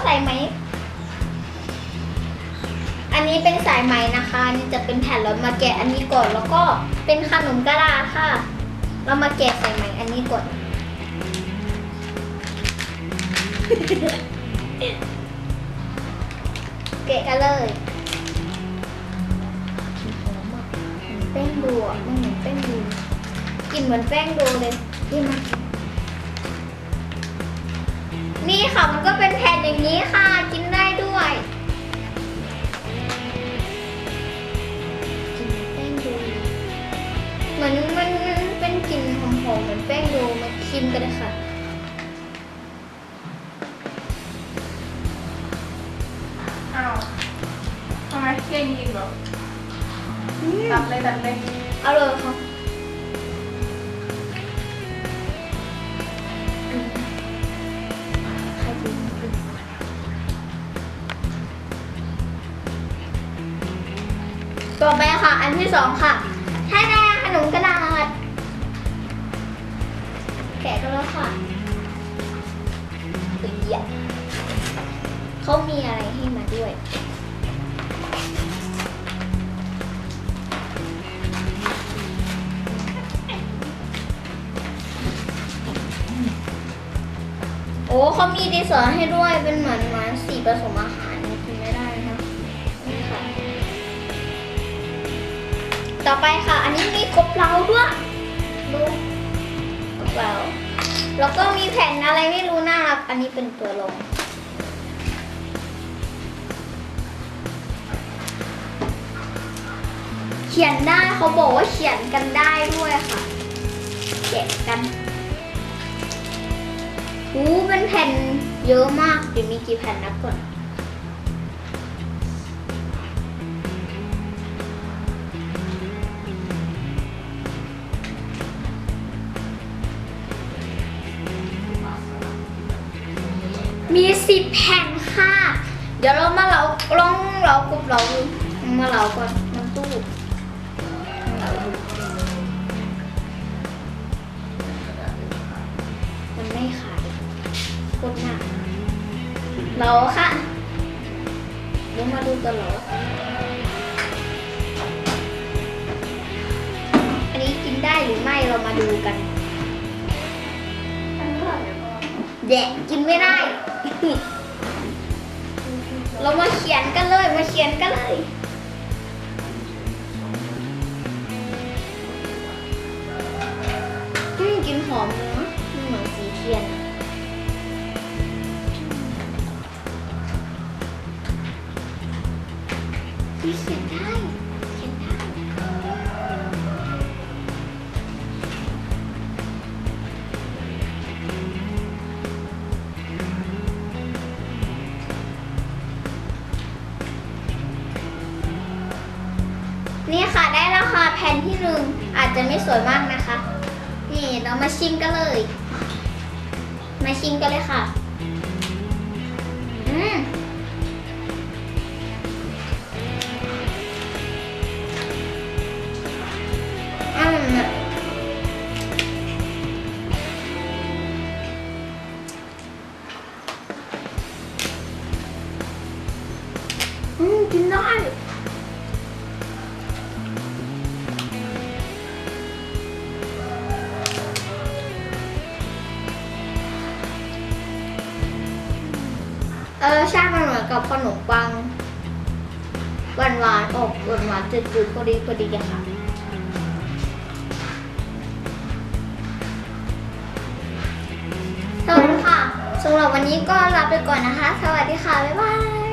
สายไหมอันนี้เป็นสายไหมนะคะนี่จะเป็นแผ่นเรามาแกะอันนี้ก่อนแล้วก็เป็นขนมกระดาษค่ะ เรามาแกะสายไหมอันนี้ก่อน แกะกันเลยแป้งดูอ่ะมันเหมือนแป้งดูกลิ่นเหมือนแป้งดูเลยนี่มานี่ค่ะมันก็เป็นแผ่นอย่างนี้ค่ะกินได้ด้วยกลิ่นแป้งดูเหมือนมันเป็นกลิ่นหอมๆเหมือนแป้งดูมาชิมกันเลยค่ะอ้าวทำไมเก่งยิงเหรอตัดเลย เอาเลยค่ะต่อไปค่ะอันที่สองค่ะแท้แน่ขนมกระดาษแกะกันแล้วค่ะเอียเขามีอะไรให้มาด้วยโอ้เขามีดินสอให้ด้วยเป็นเหมือนสีผสมอาหารกินไม่ได้นะคะนี่ค่ะต่อไปค่ะอันนี้มีกบเราด้วยดูกบเราแล้วก็มีแผ่นอะไรไม่รู้น่ารักอันนี้เป็นตัวรองเขียนได้เขาบอกว่าเขียนกันได้ด้วยค่ะแกะกันเป็นแผ่นเยอะมากเดี๋ยวมีกี่แผ่นนับก่อนมี10 แผ่นค่ะเดี๋ยวเรามาลองกบเราดูมาเราก่อนน้ำตู้เราดูมันไม่ขายกดหนักเราค่ะเดี๋ยวมาดูกันเหรออันนี้กินได้หรือไม่เรามาดูกันแดะกินไม่ได้ เรามาเขียนกันเลยกินหอมเนอะเหมือนสีเทียนเขียนได้นี่ค่ะได้แล้วค่ะแผ่นที่1อาจจะไม่สวยมากนะคะนี่เรามาชิมกันเลยค่ะกินได้ชาติมันเหมือนกับขนมปังหวานออกหวานจืดพอดีอะค่ะสวัสดีค่ะสำหรับวันนี้ก็ลาไปก่อนนะคะสวัสดีค่ะบ๊ายบาย